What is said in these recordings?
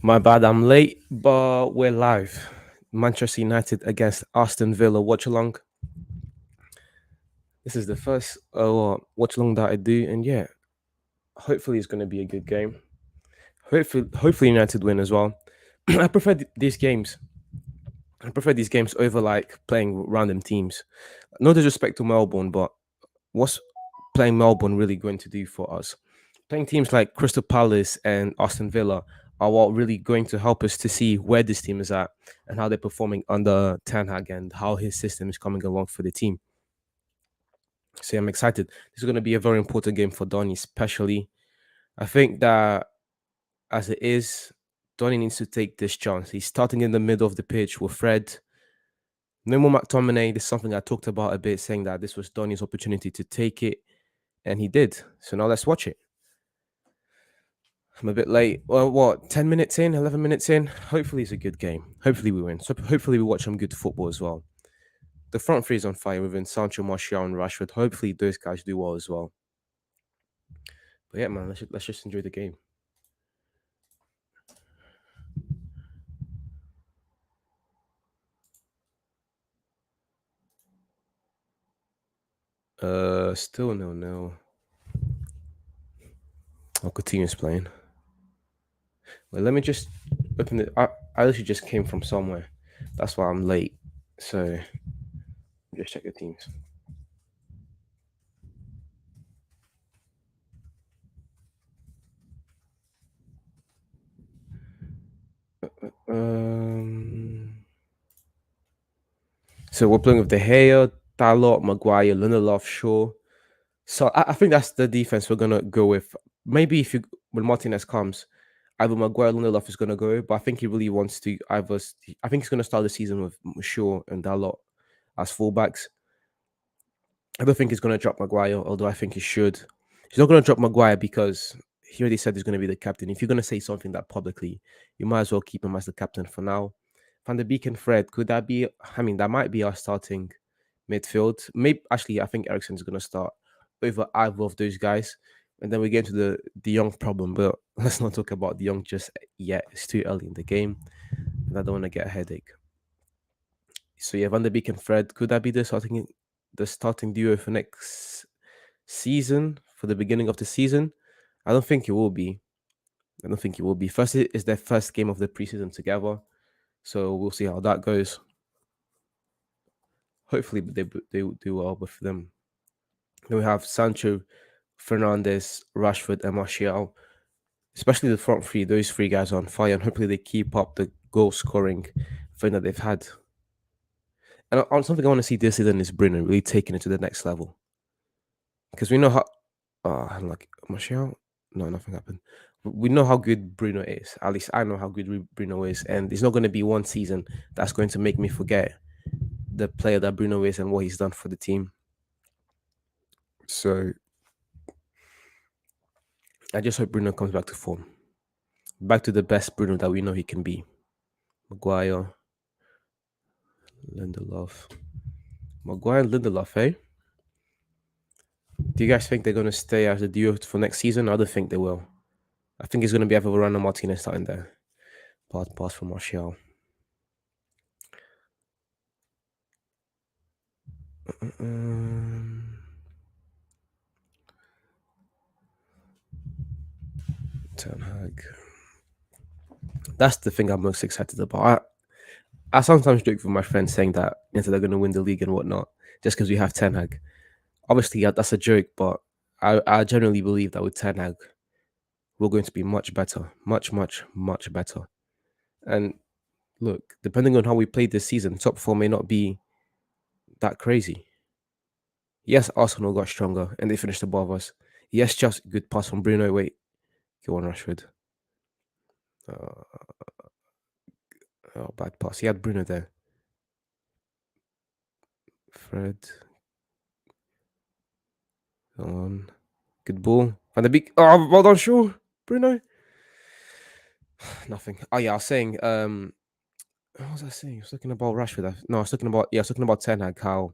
My bad, I'm late, but we're live. Manchester United against Aston Villa Watchalong. This is the first Watchalong that I do, and yeah, hopefully it's going to be a good game. Hopefully United win as well. I prefer these games. I prefer these games over like playing random teams. No disrespect to Melbourne, but what's playing Melbourne really going to do for us? Playing teams like Crystal Palace and Aston Villa are what really going to help us to see where this team is at and how they're performing under Ten Hag and how his system is coming along for the team. So I'm excited. This is going to be a very important game for Donny, especially. I think that as it is, Donny needs to take this chance. He's starting in the middle of the pitch with Fred. No more McTominay. This is something I talked about a bit, saying that this was Donny's opportunity to take it, and he did. So now let's watch it. I'm a bit late. Well, what, 10 minutes in, 11 minutes in? Hopefully it's a good game. Hopefully we win. So hopefully we watch some good football as well. The front three is on fire within Sancho, Martial, and Rashford. Hopefully those guys do well as well. But yeah, man, let's just enjoy the game. Still no. I'll continue playing. Well, let me just open it. I literally just came from somewhere. That's why I'm late. So just check the teams. So we're playing with De Gea, Dalot, Maguire, Lindelof, Shaw. So I think that's the defense we're gonna go with. Maybe when Martinez comes, either Maguire, Lindelof is gonna go, but I think he really wants to either. I think he's gonna start the season with Shaw and Dalot as fullbacks. I don't think he's going to drop Maguire, although I think he should. He's not going to drop Maguire because he already said he's going to be the captain. If you're going to say something that publicly, you might as well keep him as the captain for now. Van der Beek and Fred, could that be? I mean, that might be our starting midfield. Maybe actually, I think Eriksen is going to start over either of those guys, and then we get into the Young problem. But let's not talk about the Young just yet. It's too early in the game, and I don't want to get a headache. So yeah, Van der Beek and Fred, could that be the starting duo for next season, for the beginning of the season? I don't think it will be. I don't think it will be. First, it is their first game of the preseason together, so we'll see how that goes. Hopefully, they will do well with them. Then we have Sancho, Fernandez, Rashford, and Martial. Especially the front three; those three guys are on fire, and hopefully they keep up the goal scoring thing that they've had. And on something I want to see this season is Bruno really taking it to the next level, because we know how. Like Martial, no, nothing happened. We know how good Bruno is. At least I know how good Bruno is, and it's not going to be one season that's going to make me forget the player that Bruno is and what he's done for the team. So I just hope Bruno comes back to form, back to the best Bruno that we know he can be. Maguire, Lindelof, Maguire, and Lindelof. Eh? Do you guys think they're going to stay as a duo for next season? I don't think they will. I think it's going to be either Varane or Martinez starting there. Pass for Martial. Ten Hag. That's the thing I'm most excited about. I sometimes joke with my friends saying that they're going to win the league and whatnot just because we have Ten Hag. Obviously, yeah, that's a joke, but I generally believe that with Ten Hag, we're going to be much better, much better. And look, depending on how we play this season, top four may not be that crazy. Yes, Arsenal got stronger and they finished above us. Yes, just good pass from Bruno. Wait, go on, Rashford. Bad pass. He had Bruno there. Fred. Go on. Good ball. Van der Beek. Oh, well done, Shaw. Bruno. Nothing. Oh yeah, I was saying. What was I saying? I was talking about Rashford. No, I was talking about Ten Hag. How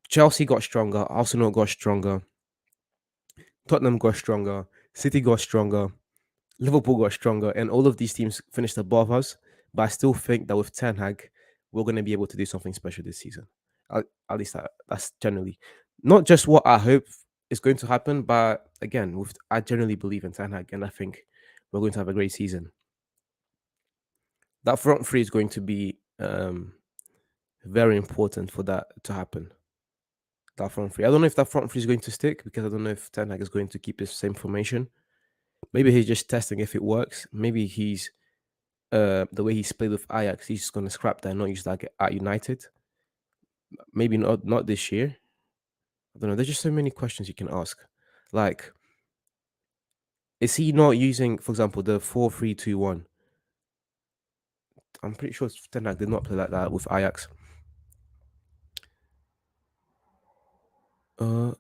Chelsea got stronger, Arsenal got stronger, Tottenham got stronger, City got stronger, Liverpool got stronger, and all of these teams finished above us. But I still think that with Ten Hag, we're going to be able to do something special this season. At least that's generally not just what I hope is going to happen, but again, I generally believe in Ten Hag, and I think we're going to have a great season. That front three is going to be very important for that to happen. That front three. I don't know if that front three is going to stick because I don't know if Ten Hag is going to keep his same formation. Maybe he's just testing if it works. Maybe he's the way he's played with Ajax, he's just gonna scrap that and not use that at United. Maybe not this year. I don't know. There's just so many questions you can ask. Like, is he not using, for example, the 4-3-2-1? I'm pretty sure Ten Hag did not play like that with Ajax. Uh,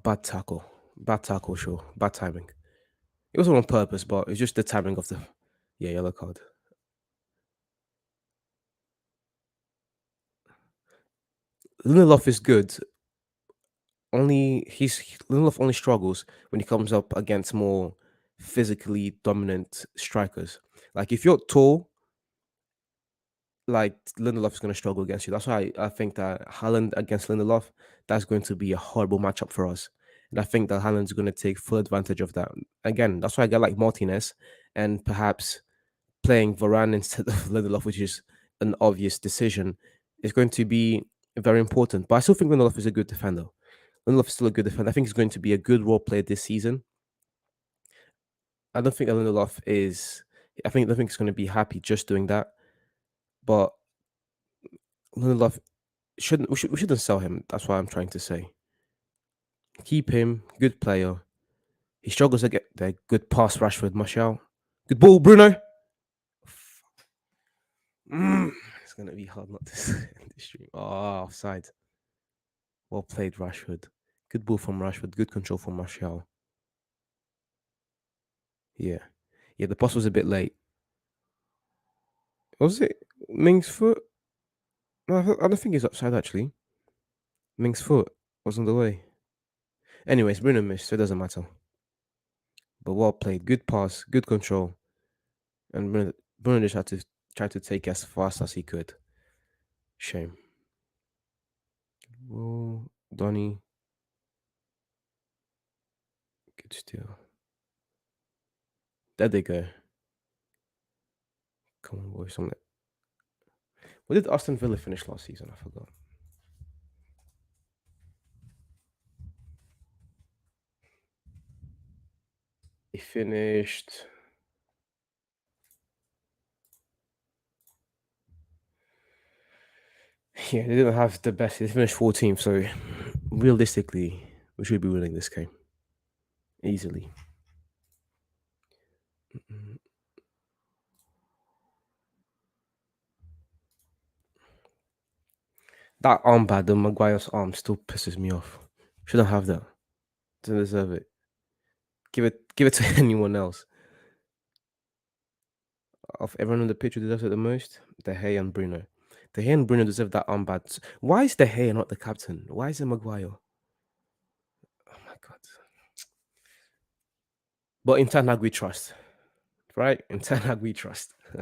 bad tackle, sure, bad timing. It wasn't on purpose, but it's just the timing of the yellow card. Lindelof is good. Lindelof only struggles when he comes up against more physically dominant strikers. Like if you're tall, like Lindelof is going to struggle against you. That's why I think that Haaland against Lindelof, that's going to be a horrible matchup for us. And I think that Haaland's going to take full advantage of that. Again, that's why I got like Martinez and perhaps playing Varane instead of Lindelof, which is an obvious decision, is going to be very important. But I still think Lindelof is a good defender. Lindelof is still a good defender. I think he's going to be a good role player this season. I don't think that Lindelof is. I think he's going to be happy just doing that. But Lindelof we shouldn't sell him. That's what I'm trying to say. Keep him, good player. He struggles to get there. Good pass, Rashford, Martial. Good ball, Bruno. It's gonna be hard not to end the stream. Oh, offside. Well played, Rashford. Good ball from Rashford. Good control from Martial. Yeah, yeah. The pass was a bit late. Was it Ming's foot? No, I don't think he's upside actually. Ming's foot was on the way. Anyways, Bruno missed, so it doesn't matter. But well played. Good pass, good control. And Bruno just had to try to take as fast as he could. Shame. Oh, Donny. Good steal. There they go. Come on, boys. What did Aston Villa finish last season? I forgot. They finished. Yeah, they didn't have the best. They finished 14th, so realistically, we should be winning this game easily. Mm-mm. That armband, the Maguire's arm, still pisses me off. Shouldn't have that. Doesn't deserve it. Give it to anyone else. Of everyone on the pitch who deserves it the most, De Gea and Bruno. De Gea and Bruno deserve that armband. Why is De Gea not the captain? Why is it Maguire? Oh my god! But in Ten Hag we trust, right? In Ten Hag we trust. I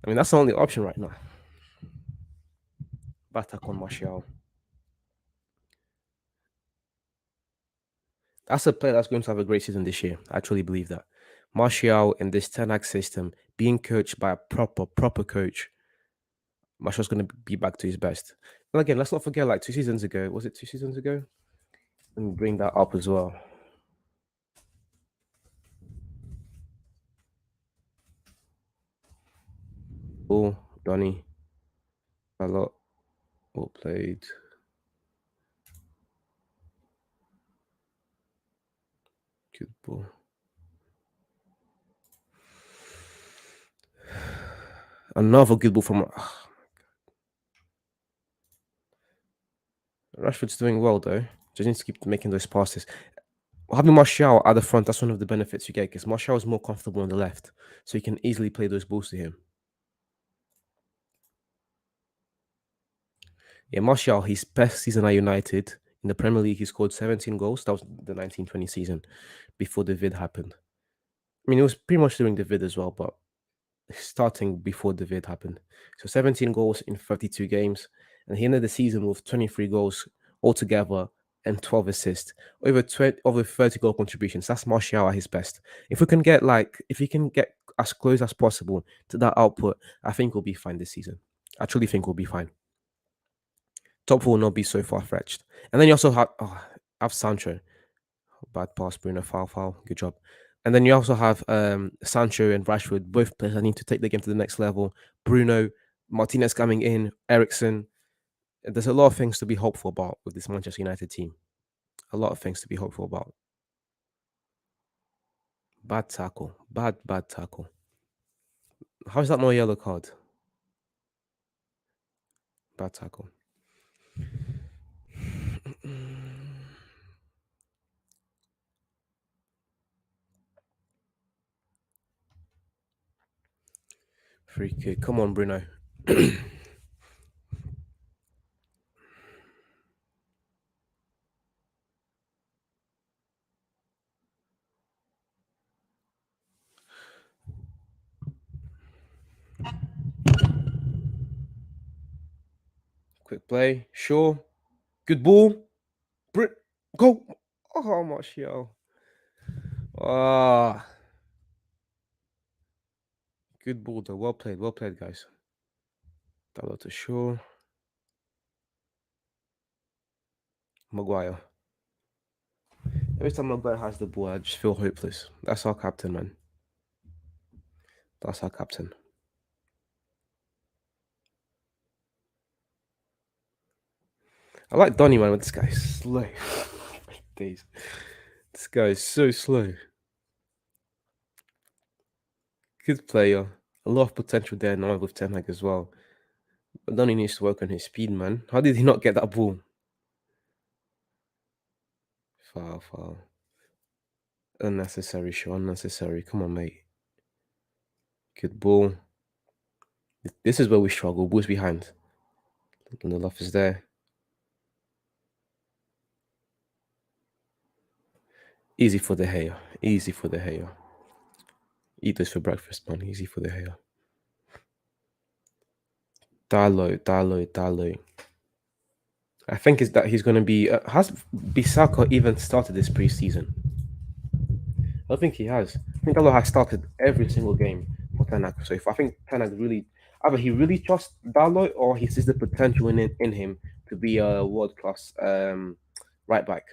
mean that's the only option right now. Batak on Martial. That's a player that's going to have a great season this year. I truly believe that. Martial in this Ten Hag system, being coached by a proper coach, Martial's going to be back to his best. And again, let's not forget, like 2 seasons ago, was it 2 seasons ago? Let me bring that up as well. Oh, Donny, a lot. Well played. Good ball. Another good ball from Rashford's doing well though. Just needs to keep making those passes. Having Martial at the front, that's one of the benefits you get because Martial is more comfortable on the left, so you can easily play those balls to him. Yeah, Martial, his best season at United In the Premier League, he scored 17 goals. That was the 1920 season before the vid happened. I mean, it was pretty much during the vid as well, but starting before the vid happened. So 17 goals in 32 games. And he ended the season with 23 goals altogether and 12 assists. Over 30 goal contributions. That's Martial at his best. If we can get as close as possible to that output, I think we'll be fine this season. I truly think we'll be fine. Top four will not be so far fetched. And then you also have Sancho. Bad pass, Bruno, foul. Good job. And then you also have Sancho and Rashford, both players that need to take the game to the next level. Bruno, Martinez coming in, Ericsson. There's a lot of things to be hopeful about with this Manchester United team. A lot of things to be hopeful about. Bad tackle. Bad tackle. How is that not a yellow card? Bad tackle. Free kick. Come on, Bruno. Quick play. Sure. Good ball. Go. Oh, Martial. Ah. Good ball, though. Well played. Well played, guys. That to Shaw. Maguire. Every time Maguire has the ball, I just feel hopeless. That's our captain, man. That's our captain. I like Donny, man, but this guy's slow. Days. This guy is so slow. Good player. A lot of potential there now with Ten Hag as well. But Donny needs to work on his speed, man. How did he not get that ball? Foul. Unnecessary, Shaw. Unnecessary. Come on, mate. Good ball. This is where we struggle. Balls behind. And the love is there. Easy for the hair. Easy for the hair. Eat this for breakfast, man. Easy for the hair. Dalot. I think is that he's going to be. Has Bisaka even started this preseason? I don't think he has. I think Dalot has started every single game for Ten Hag. So if I think Ten Hag really, either he really trusts Dalot or he sees the potential in him to be a world class right back.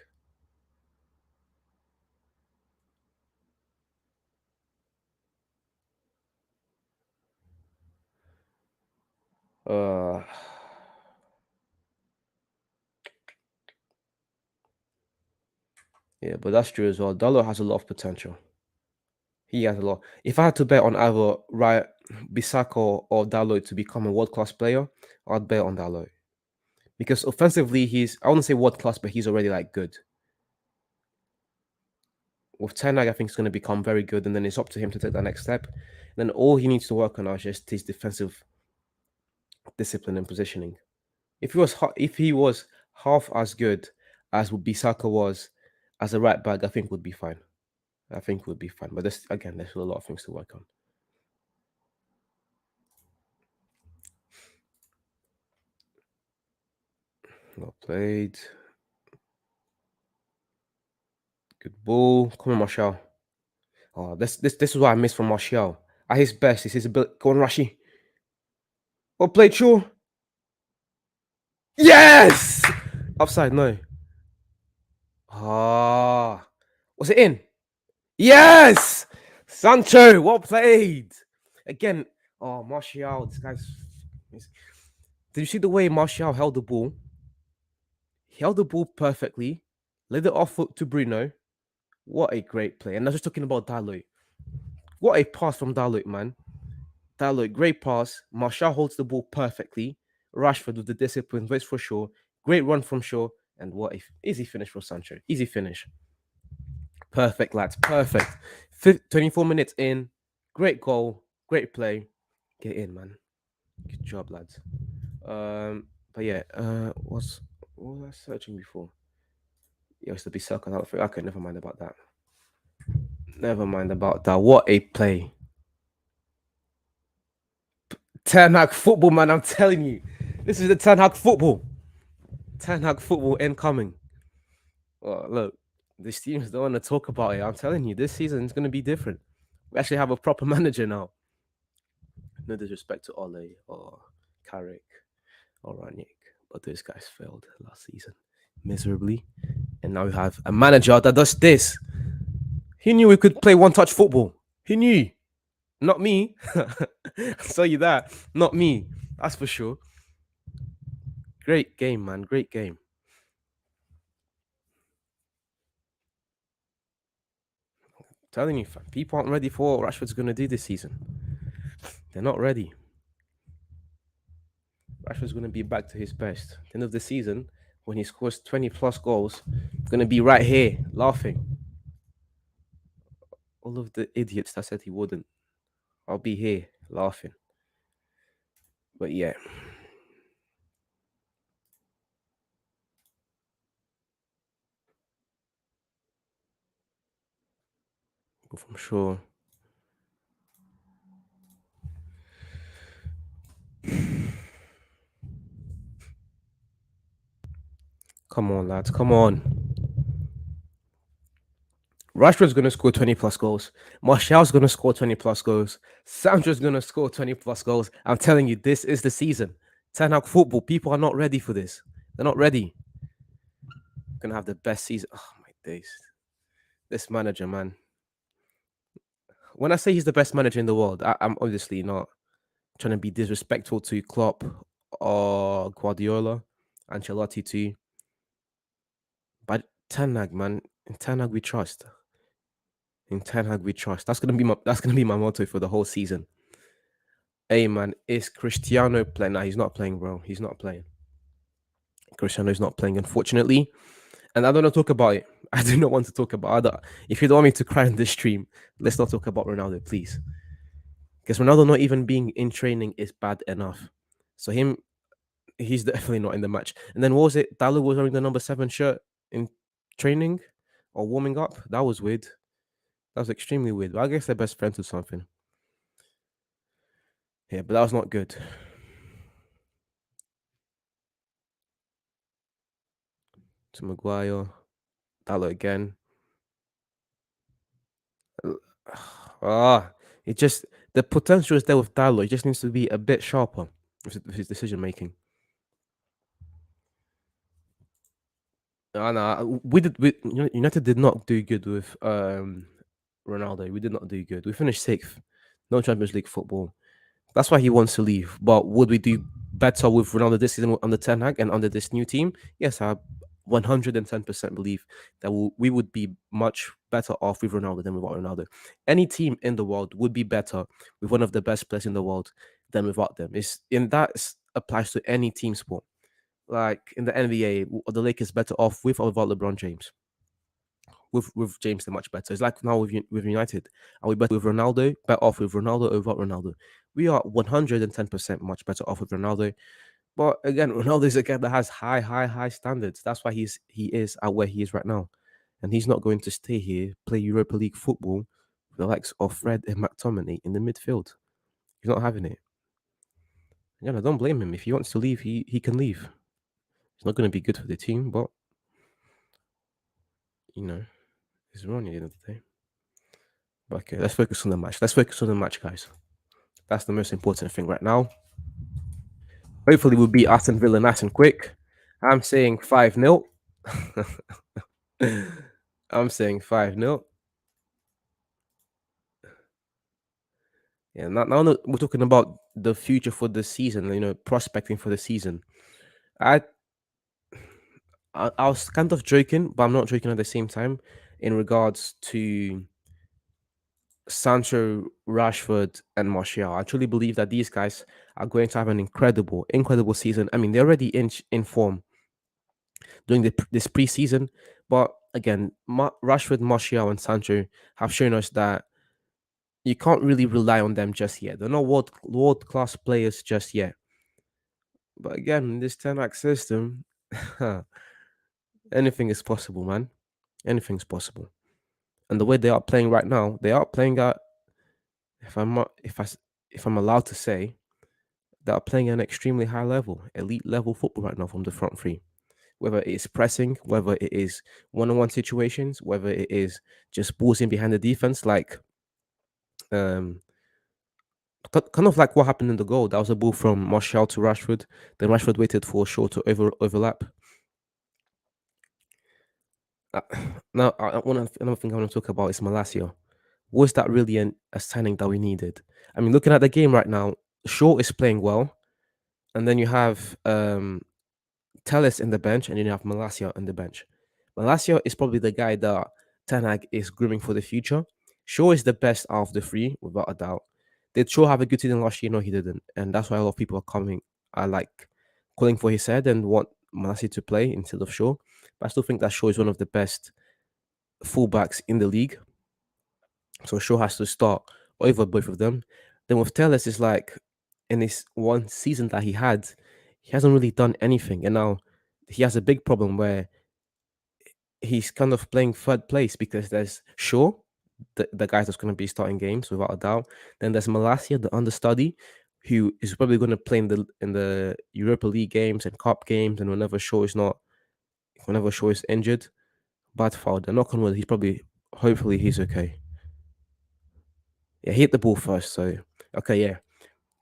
Uh, yeah, but that's true as well. Dalot has a lot of potential. He has a lot. If I had to bet on either Bisako or Dalot to become a world class player, I'd bet on Dalot because offensively I wouldn't say world class, but he's already like good. With Ten Hag, I think he's going to become very good, and then it's up to him to take that next step. Then all he needs to work on is just his defensive discipline and positioning. If he was half as good as what Bisaka was as a right back, I think would be fine. I think would be fine. But there's still a lot of things to work on. Well played. Good ball. Come on, Martial. Oh, this is what I miss from Martial. At his best, it's his ability. Go on, Rashi. Well played, Shaw. Yes! Offside, no. Ah. Was it in? Yes! Sancho, well played. Again, oh, Martial, this guy's. Did you see the way Martial held the ball? He held the ball perfectly, laid it off foot to Bruno. What a great play. And I was just talking about Dalot. What a pass from Dalot, man. Dalot, great pass. Martial holds the ball perfectly. Rashford with the discipline, waits for Shaw. Great run from Shaw. And what a easy finish for Sancho. Easy finish. Perfect, lads. Perfect. 24 minutes in. Great goal. Great play. Get in, man. Good job, lads. But yeah, what was I searching before? He used to be second. Okay, never mind about that. Never mind about that. What a play. Ten Hag football, man. I'm telling you. This is the Ten Hag football. Ten Hag football incoming. Well, look, these teams don't want to talk about it. I'm telling you, this season is going to be different. We actually have a proper manager now. No disrespect to Ole or Carrick or Ranić, but those guys failed last season miserably. And now we have a manager that does this. He knew we could play one touch football. He knew. Not me. I'll tell you that. Not me. That's for sure. Great game, man. Great game. Telling you, people aren't ready for what Rashford's going to do this season. They're not ready. Rashford's going to be back to his best. At the end of the season, when he scores 20 plus goals, going to be right here laughing. All of the idiots that said he wouldn't, I'll be here laughing. But yeah. I'm sure. Come on, lads. Come on. Rashford's going to score 20 plus goals. Martial's going to score 20 plus goals. Sancho's going to score 20 plus goals. I'm telling you, this is the season. Ten Hag football. People are not ready for this. They're not ready. Going to have the best season. Oh, my days. This manager, man. When I say he's the best manager in the world, I'm obviously not trying to be disrespectful to Klopp or Guardiola, Ancelotti too. But Ten Hag, man. In Ten Hag we trust. In Ten Hag we trust. That's gonna be my motto for the whole season. Hey man, is Cristiano playing? Nah, he's not playing, bro. He's not playing. Cristiano's not playing, unfortunately. And I don't want to talk about it. I do not want to talk about it. If you don't want me to cry in this stream, let's not talk about Ronaldo, please. Because Ronaldo not even being in training is bad enough. So he's definitely not in the match. And then what was it? Dallo was wearing the number 7 shirt in training or warming up. That was weird. That was extremely weird. But I guess they're best friends or something. Yeah, but that was not good. To Maguire, Dallo again. It just the potential is there with Dallo. It just needs to be a bit sharper with his decision making. No, United did not do good with Ronaldo. We did not do good. We finished 6th. No Champions League football. That's why he wants to leave. But would we do better with Ronaldo this season under Ten Hag and under this new team? Yes, I 110% believe that we would be much better off with Ronaldo than without Ronaldo. Any team in the world would be better with one of the best players in the world than without them. Applies to any team sport. Like in the NBA, the Lakers better off with or without LeBron James. With James, they're much better. It's like now with United. Are we better with Ronaldo? Better off with Ronaldo over Ronaldo. We are 110% much better off with Ronaldo. But again, Ronaldo is a guy that has high standards. That's why he is at where he is right now. And he's not going to stay here, play Europa League football with the likes of Fred and McTominay in the midfield. He's not having it. Again, I don't blame him. If he wants to leave, he can leave. It's not going to be good for the team, but it's wrong at the end of the day. But okay, let's focus on the match. Let's focus on the match, guys. That's the most important thing right now. Hopefully, we'll beat Aston Villa nice and quick. I'm saying 5-0. I'm saying 5-0. Yeah, now we're talking about the future for the season, prospecting for the season. I was kind of joking, but I'm not joking at the same time in regards to Sancho, Rashford, and Martial. I truly believe that these guys are going to have an incredible season. I mean, they're already in form during this preseason, but again, Rashford, Martial, and Sancho have shown us that you can't really rely on them just yet. They're not world class players just yet. But again, in this 10 system, Anything is possible, man. Anything's possible. And the way they are playing right now, they are playing at if I'm not, if I'm allowed to say, they are playing at an extremely high level, elite level football right now from the front three. Whether it is pressing, whether it is one-on-one situations, whether it is just balls in behind the defense, like um kind of like what happened in the goal. That was a ball from Martial to Rashford. Then Rashford waited for Shaw to overlap. Uh, now, another thing I want to talk about is Malacia. Was that really a signing that we needed? I mean, looking at the game right now, Shaw is playing well, and then you have Telles in the bench, and then you have Malacia on the bench. Malacia is probably the guy that Ten Hag is grooming for the future. Shaw is the best out of the three, without a doubt. Did Shaw have a good season last year? No, he didn't, and that's why a lot of people are like calling for his head and want Malacia to play instead of Shaw. But I still think that Shaw is one of the best fullbacks in the league, so Shaw has to start over both of them. Then with Telles, it's like in this one season that he hasn't really done anything, and now he has a big problem where he's kind of playing third place because there's Shaw, the guy that's going to be starting games without a doubt. Then there's Malacia, the understudy, who is probably going to play in the Europa League games and Cup games, and whenever Shaw is injured. Bad foul. And knock on wood, hopefully he's okay. Yeah, he hit the ball first, so okay, yeah.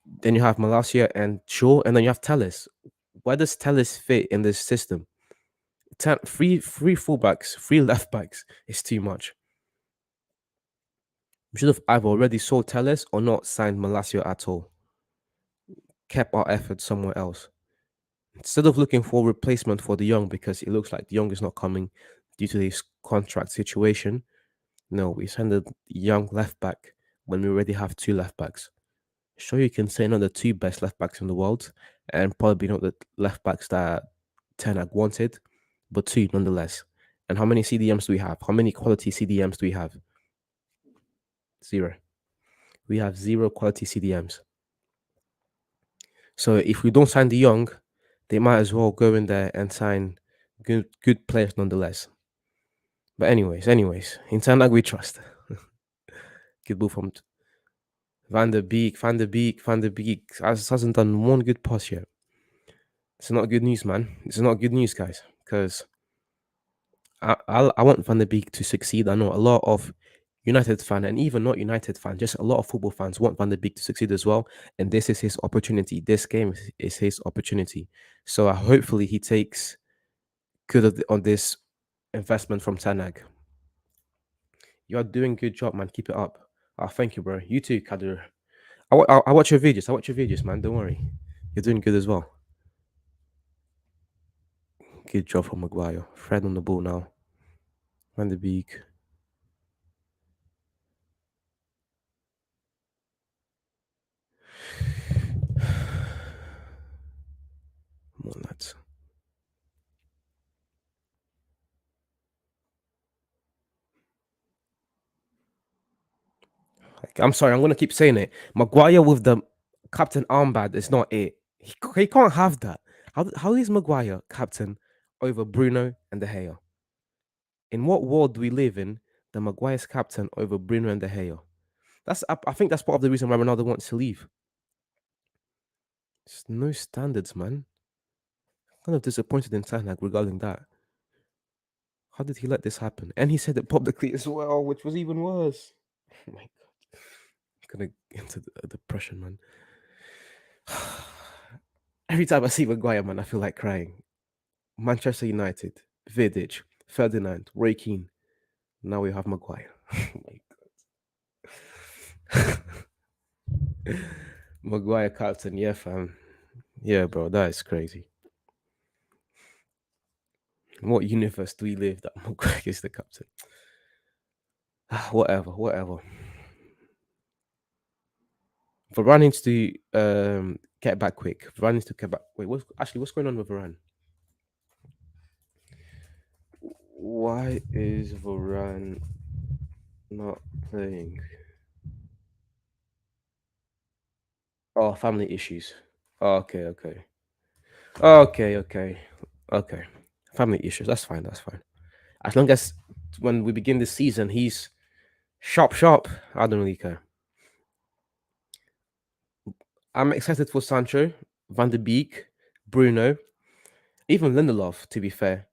Then you have Malacia and Shaw, and then you have Telles. Where does Telles fit in this system? Three fullbacks, three left backs is too much. We should have either already sold Telles or not signed Malacia at all. Kept our efforts somewhere else. Instead of looking for a replacement for De Jong because it looks like De Jong is not coming due to his contract situation. No, we signed a young left back when we already have two left backs. Sure, you can say not the two best left backs in the world, and probably not the left backs that Ten Hag wanted, but two nonetheless. And how many CDMs do we have? How many quality CDMs do we have? Zero. We have zero quality CDMs. So if we don't sign De Jong, they might as well go in there and sign good players nonetheless. But anyways, in Ten Hag we trust. Good ball from Van der Beek hasn't done one good pass yet. It's not good news, man. It's not good news, guys, because I want Van der Beek to succeed. I know a lot of United fan and even not United fan, just a lot of football fans want Van der Beek to succeed as well. And this is his opportunity. This game is his opportunity. So hopefully he takes good on this investment from Tanag. You're doing good job, man. Keep it up. Thank you, bro. You too, Kadir. I watch your videos. I watch your videos, man. Don't worry. You're doing good as well. Good job from Maguire. Fred on the ball now. Van der Beek. Come on, lads. Like, I'm sorry, I'm gonna keep saying it. Maguire with the captain armband is not it. He can't have that. How is Maguire captain over Bruno and De Gea? In what world do we live in that Maguire's captain over Bruno and De Gea? I think that's part of the reason why Ronaldo wants to leave. Just no standards, man. Kind of disappointed in Ten Hag regarding that. How did he let this happen? And he said it publicly as well, which was even worse. Oh my god, I'm gonna get into the depression, man. Every time I see Maguire, man, I feel like crying. Manchester United, Vidic, Ferdinand, Roy Keane. Now we have Maguire. Oh my god. Maguire captain, yeah, fam. Yeah, bro, that is crazy. In what universe do we live that Maguire is the captain? Whatever. Varane needs to get back quick. Varane needs to get back. Wait, what's going on with Varane? Why is Varane not playing? Oh, family issues. Okay. Okay. family issues. That's fine. That's fine. As long as when we begin the season, he's sharp, sharp. I don't really care. I'm excited for Sancho, Van de Beek, Bruno, even Lindelof, to be fair.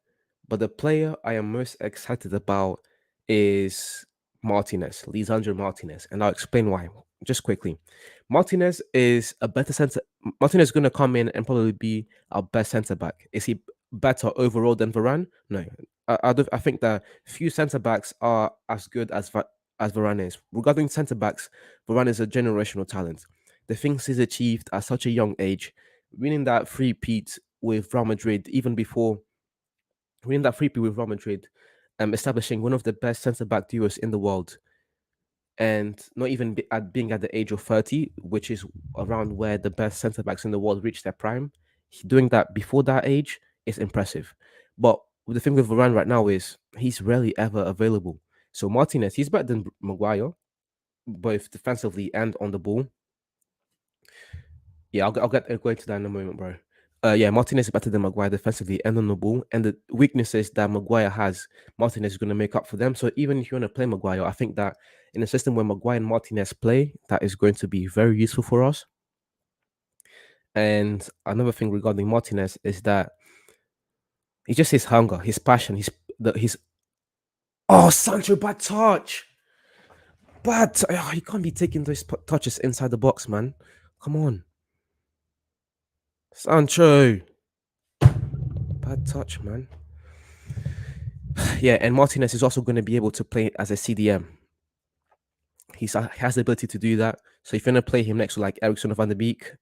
But the player I am most excited about is Martinez, Lisandro Martinez, and I'll explain why. Just quickly, Martinez is a better center. Martinez is going to come in and probably be our best centre back. Is he better overall than Varane? No, I think that few centre backs are as good as as Varane is. Regarding centre backs, Varane is a generational talent. The things he's achieved at such a young age, winning that free peat with Real Madrid, even before winning that free with Real Madrid, establishing one of the best centre back duos in the world, and not even being at the age of 30, which is around where the best centre backs in the world reach their prime. Doing that before that age is impressive. But the thing with Varane right now is he's rarely ever available. So Martinez, he's better than Maguire, both defensively and on the ball. Yeah, I'll go into that in a moment, bro. Yeah, Martinez is better than Maguire defensively and on the ball, and the weaknesses that Maguire has, Martinez is going to make up for them. So even if you want to play Maguire, I think that in a system where Maguire and Martinez play, that is going to be very useful for us. And another thing regarding Martinez is that it's just his hunger, his passion, his oh Sancho bad touch, he can't be taking those touches inside the box, man. Come on, Sancho, bad touch, man. Yeah, and Martinez is also going to be able to play as a CDM. He has the ability to do that. So if you're going to play him next to like Ericsson or Van der Beek,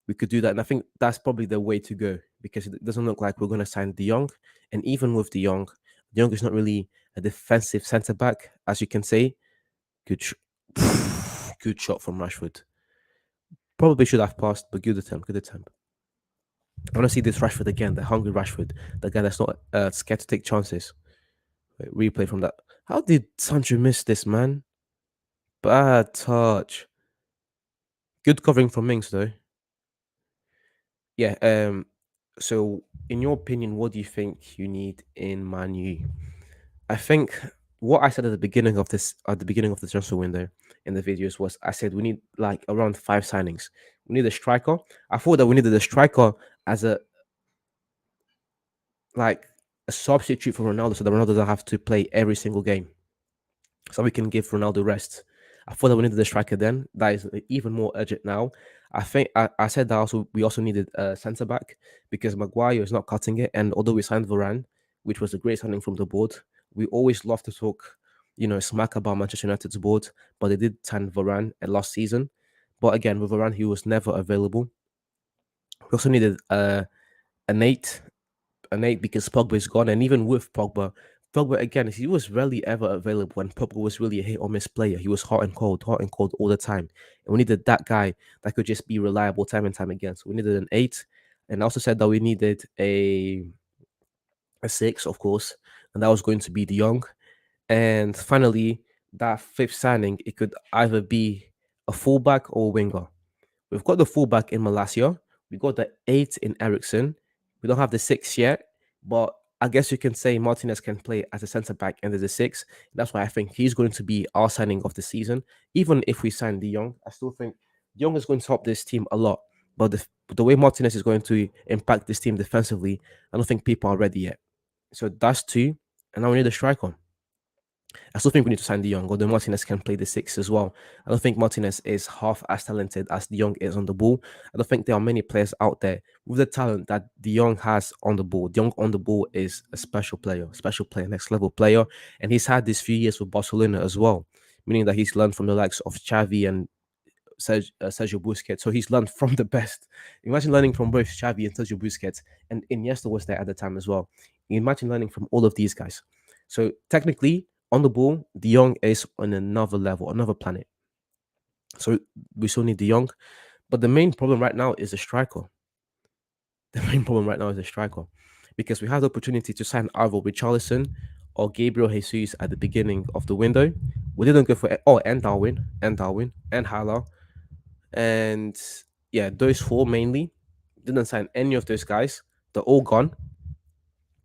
we could do that. And I think that's probably the way to go because it doesn't look like we're going to sign De Jong. And even with De Jong is not really a defensive centre back, as you can say. Good, good shot from Rashford. Probably should have passed, but good attempt. Good attempt. I want to see this Rashford again, the hungry Rashford, the guy that's not scared to take chances. Wait, replay from that. How did Sancho miss this, man? Bad touch. Good covering from Mings though. Yeah. So, in your opinion, what do you think you need in Manu? I think what I said at the beginning of the transfer window in the videos was I said we need like around 5 signings. We need a striker. I thought that we needed a striker as a like a substitute for Ronaldo, so that Ronaldo doesn't have to play every single game, so we can give Ronaldo rest. I thought that we needed a striker then. That is even more urgent now. I think I said that also we also needed a centre back because Maguire is not cutting it. And although we signed Varane, which was a great signing from the board, we always love to talk, smack about Manchester United's board, but they did sign Varane last season. But again, with Varane, he was never available. We also needed an eight because Pogba is gone, and even with Pogba again, he was rarely ever available when Pogba was really a hit or miss player. He was hot and cold all the time. And we needed that guy that could just be reliable time and time again. So we needed an eight. And I also said that we needed a six, of course, and that was going to be De Jong. And finally, that fifth signing, it could either be a fullback or a winger. We've got the fullback in Malacia. We got the eight in Ericsson. We don't have the six yet, but I guess you can say Martinez can play as a centre back and as a six. That's why I think he's going to be our signing of the season. Even if we sign De Jong, I still think De Jong is going to help this team a lot. But the way Martinez is going to impact this team defensively, I don't think people are ready yet. So that's two, and now we need a striker. I still think we need to sign De Jong, although Martinez can play the six as well. I don't think Martinez is half as talented as De Jong is on the ball. I don't think there are many players out there with the talent that De Jong has on the ball. De Jong on the ball is a special player, next level player. And he's had this few years with Barcelona as well, meaning that he's learned from the likes of Xavi and Sergio Busquets. So he's learned from the best. Imagine learning from both Xavi and Sergio Busquets. And Iniesta was there at the time as well. Imagine learning from all of these guys. So technically, on the ball, De Jong is on another level, another planet. So we still need De Jong. But the main problem right now is the striker. The main problem right now is the striker. Because we had the opportunity to sign either Richarlison or Gabriel Jesus at the beginning of the window. We didn't go for and Darwin, and Hala. And yeah, those four mainly didn't sign any of those guys. They're all gone.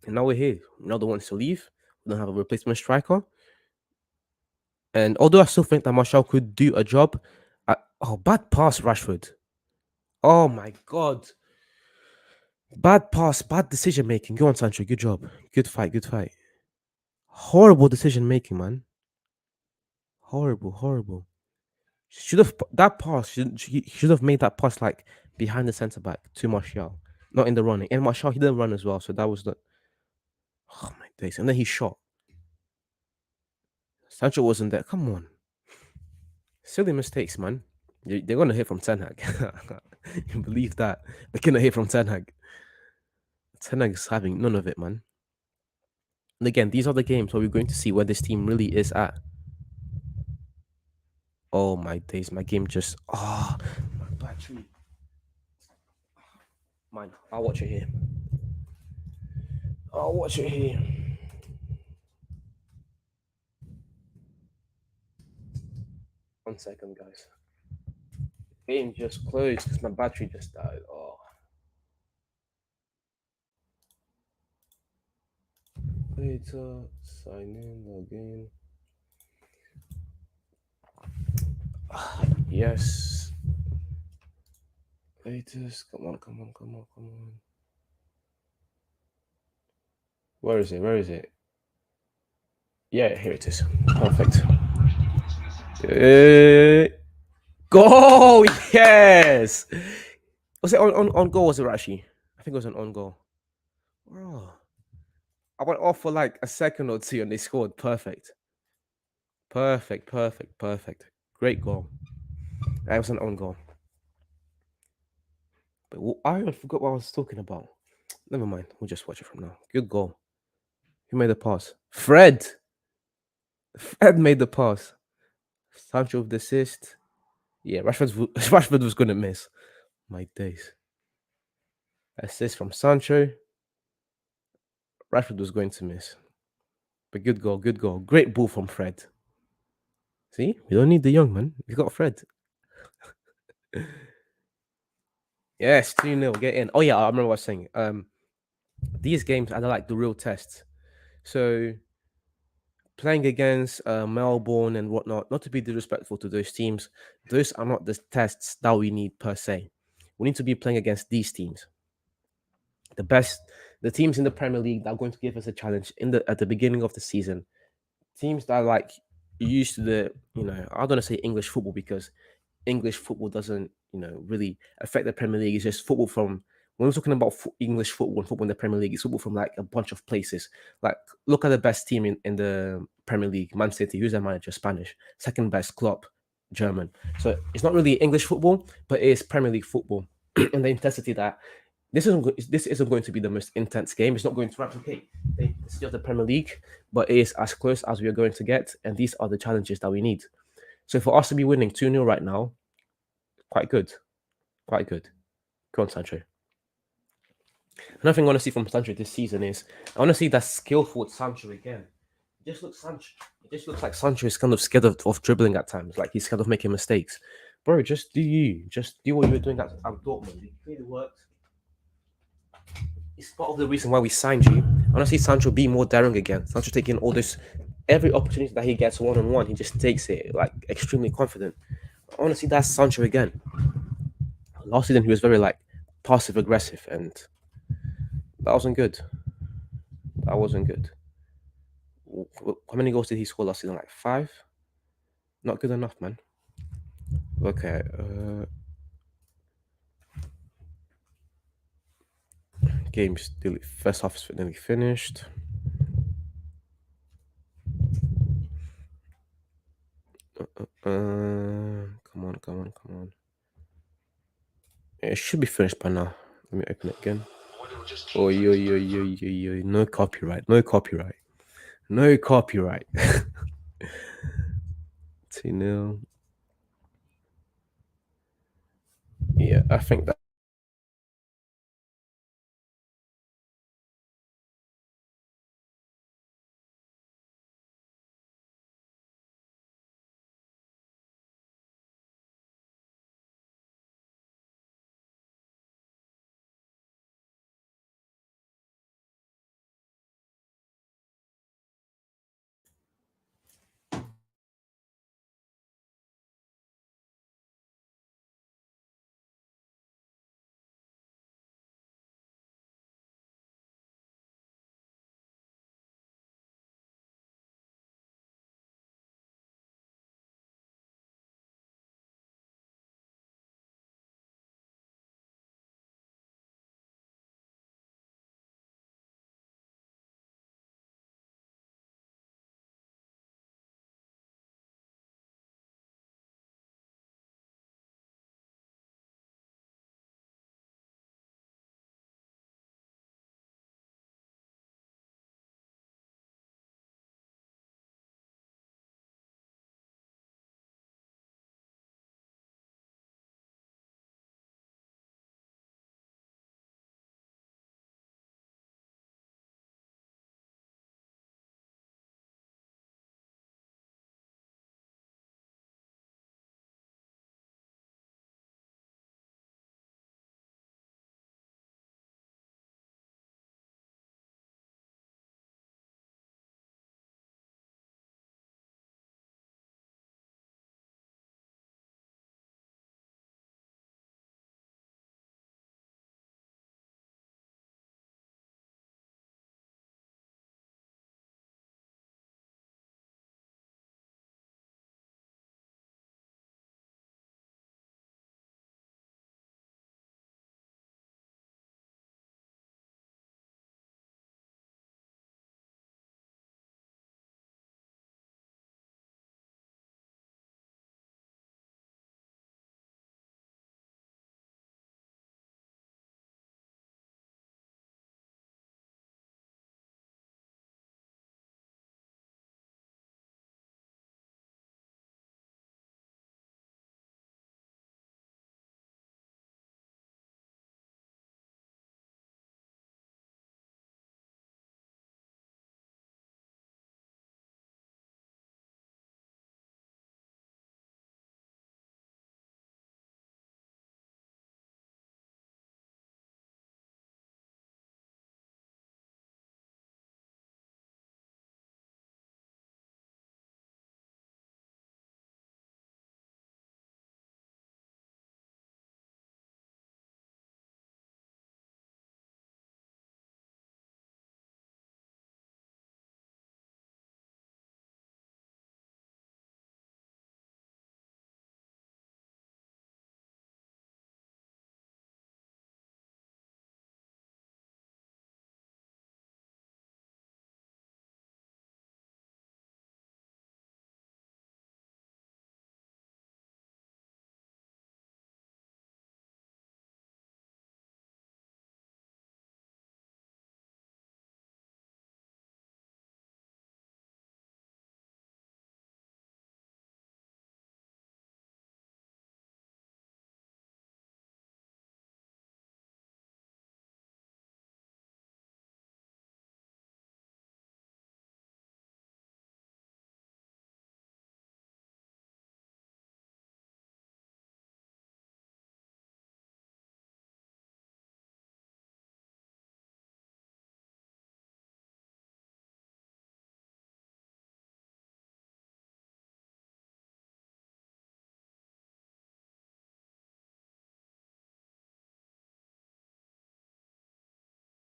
And now we're here. Ronaldo wants to leave. We don't have a replacement striker. And although I still think that Martial could do a job, bad pass, Rashford. Oh my god. Bad pass, bad decision making. Go on, Sancho. Good job. Good fight, good fight. Horrible decision making, man. Horrible, horrible. Should have that pass. He should have made that pass like behind the centre back to Martial, not in the running. And Martial, he didn't run as well, so that was the oh my days. And then he shot. Sancho wasn't there. Come on, silly mistakes, man. They're gonna hit from Ten Hag. You believe that? They're gonna hit from Ten Hag. Ten Hag is having none of it, man. And again, these are the games where we're going to see where this team really is at. Oh my days, my game just my battery. Mine. I'll watch it here. I'll watch it here. 1 second, guys. Game just closed because my battery just died. Oh. Later, sign in, log in. Yes. Latest. Come on, come on, come on, come on. Where is it? Where is it? Yeah, here it is. Perfect. Goal! Yes! Was it on goal? Was it Rashi? I think it was an on goal. Bro. I went off for like a second or two and they scored. Perfect. Perfect, perfect, perfect. Great goal. That was an own goal. But I forgot what I was talking about. Never mind. We'll just watch it from now. Good goal. Who made the pass? Fred. Fred made the pass. Sancho with the assist. Yeah, Rashford was going to miss. My days. Assist from Sancho. Rashford was going to miss. But good goal, good goal. Great ball from Fred. See, we don't need the young man. We got Fred. Yes, 2-0. Get in. Oh yeah, I remember what I was saying. These games are like the real tests. So playing against Melbourne and whatnot, not to be disrespectful to those teams, those are not the tests that we need per se. We need to be playing against these teams. The teams in the Premier League that are going to give us a challenge at the beginning of the season. Teams that are like used to I don't want to say English football because English football doesn't, really affect the Premier League. It's just football from when we're talking about English football and football in the Premier League, it's football from like a bunch of places. Like, look at the best team in the Premier League, Man City. Who's their manager? Spanish. Second best, Klopp, German. So it's not really English football, but it is Premier League football. And the intensity that this isn't going to be the most intense game. It's not going to replicate the intensity of the Premier League, but it is as close as we are going to get. And these are the challenges that we need. So for us to be winning 2-0 right now, quite good. Quite good. Go on, Sancho. Another thing I want to see from Sancho this season is I want to see that skillful Sancho again. It just looks like Sancho is kind of scared of dribbling at times. Like he's scared of making mistakes. Bro, just do what you were doing at Dortmund. It clearly worked. It's part of the reason why we signed you. I want to see Sancho be more daring again. Sancho taking all this, every opportunity that he gets one-on-one, he just takes it like extremely confident. I want to see that Sancho again. Last season he was very like passive aggressive, and that wasn't good. That wasn't good. How many goals did he score last season? Like 5? Not good enough, man. Okay. Game's still first half is nearly finished. Come on. It should be finished by now. Let me open it again. Oh, yo. No copyright. 2-0. Yeah, I think that